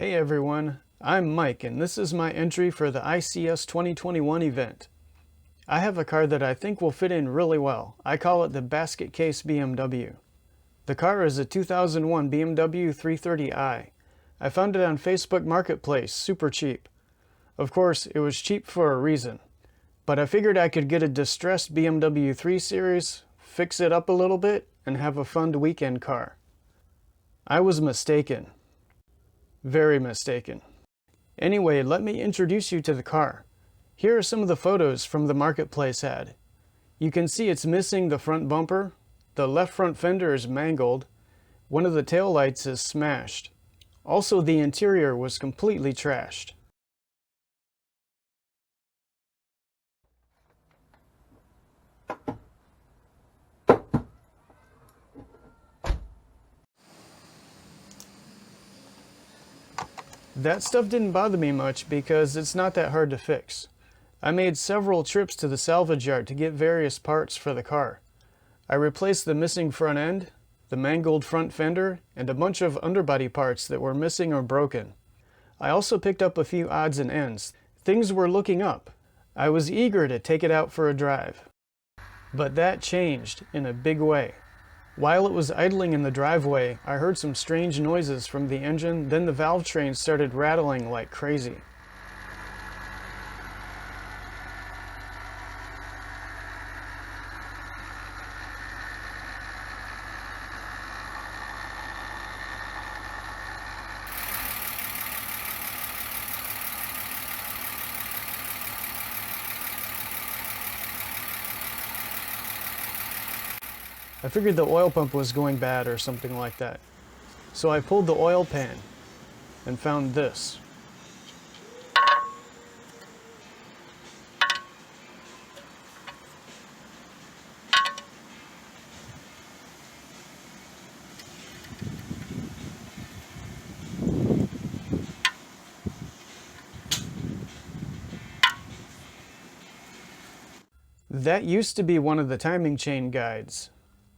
Hey everyone, I'm Mike and this is my entry for the ICS 2021 event. I have a car that I think will fit in really well. I call it the basket case BMW. The car is a 2001 BMW 330i. I found it on Facebook Marketplace, super cheap. Of course, it was cheap for a reason. But I figured I could get a distressed BMW 3 Series, fix it up a little bit, and have a fun weekend car. I was mistaken. Very mistaken. Anyway, let me introduce you to the car. Here are some of the photos from the Marketplace ad. You can see it's missing the front bumper, the left front fender is mangled, one of the taillights is smashed. Also, the interior was completely trashed. That stuff didn't bother me much because it's not that hard to fix. I made several trips to the salvage yard to get various parts for the car. I replaced the missing front end, the mangled front fender, and a bunch of underbody parts that were missing or broken. I also picked up a few odds and ends. Things were looking up. I was eager to take it out for a drive. But that changed in a big way. While it was idling in the driveway, I heard some strange noises from the engine, then the valve train started rattling like crazy. I figured the oil pump was going bad or something like that. So I pulled the oil pan and found this. That used to be one of the timing chain guides.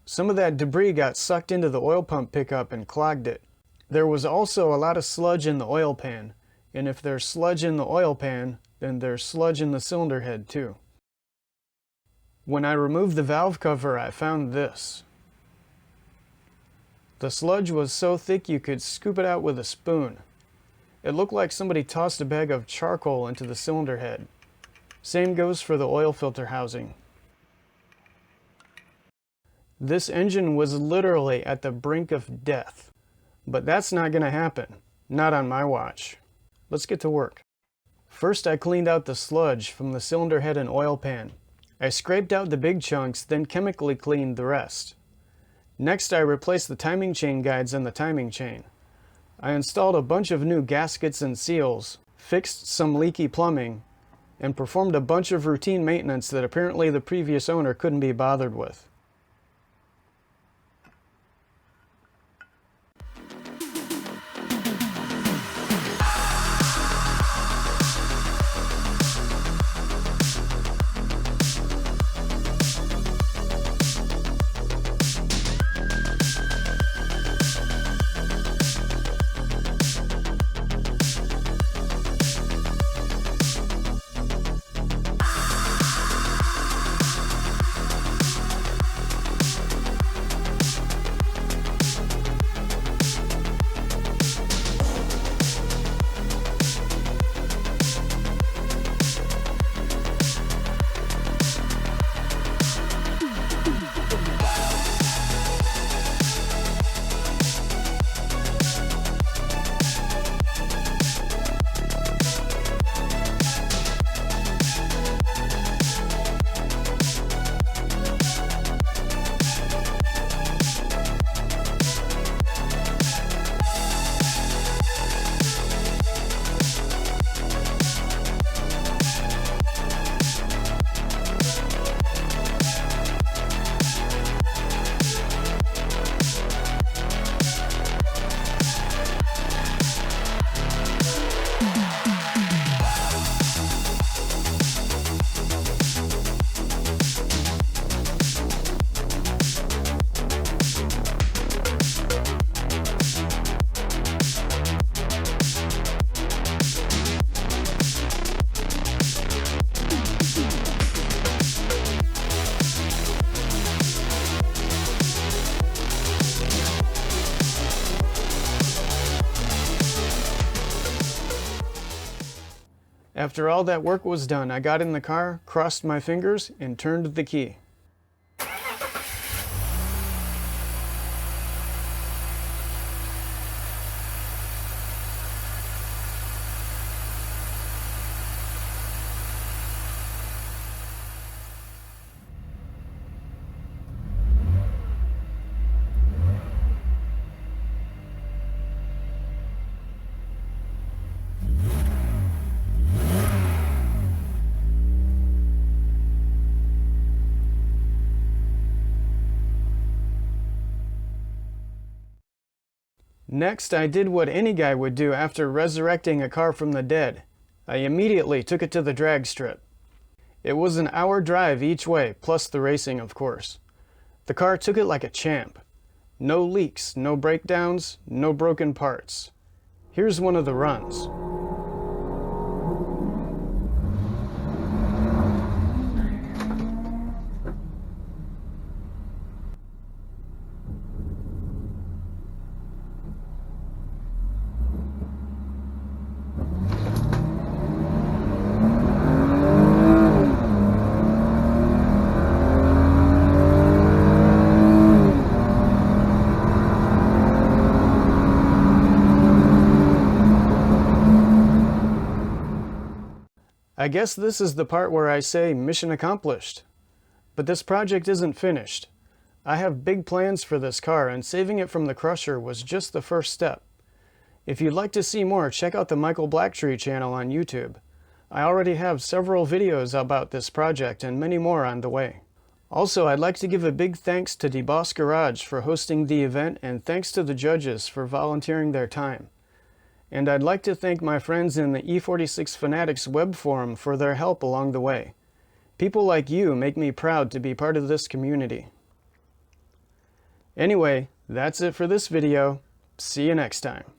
Some of that debris got sucked into the oil pump pickup and clogged it. There was also a lot of sludge in the oil pan, and if there's sludge in the oil pan, then there's sludge in the cylinder head too. When I removed the valve cover, I found this. The sludge was so thick you could scoop it out with a spoon. It looked like somebody tossed a bag of charcoal into the cylinder head. Same goes for the oil filter housing. This engine was literally at the brink of death. But that's not going to happen. Not on my watch. Let's get to work. First, I cleaned out the sludge from the cylinder head and oil pan. I scraped out the big chunks, then chemically cleaned the rest. Next, I replaced the timing chain guides on the timing chain. I installed a bunch of new gaskets and seals, fixed some leaky plumbing, and performed a bunch of routine maintenance that apparently the previous owner couldn't be bothered with. After all that work was done, I got in the car, crossed my fingers, and turned the key. Next, I did what any guy would do after resurrecting a car from the dead. I immediately took it to the drag strip. It was an hour drive each way, plus the racing, of course. The car took it like a champ. No leaks, no breakdowns, no broken parts. Here's one of the runs. I guess this is the part where I say mission accomplished. But this project isn't finished. I have big plans for this car, and saving it from the crusher was just the first step. If you'd like to see more, check out the Blacktree channel on YouTube. I already have several videos about this project and many more on the way. Also, I'd like to give a big thanks to Deboss Garage for hosting the event, and thanks to the judges for volunteering their time. And I'd like to thank my friends in the E46 Fanatics web forum for their help along the way. People like you make me proud to be part of this community. Anyway, that's it for this video. See you next time.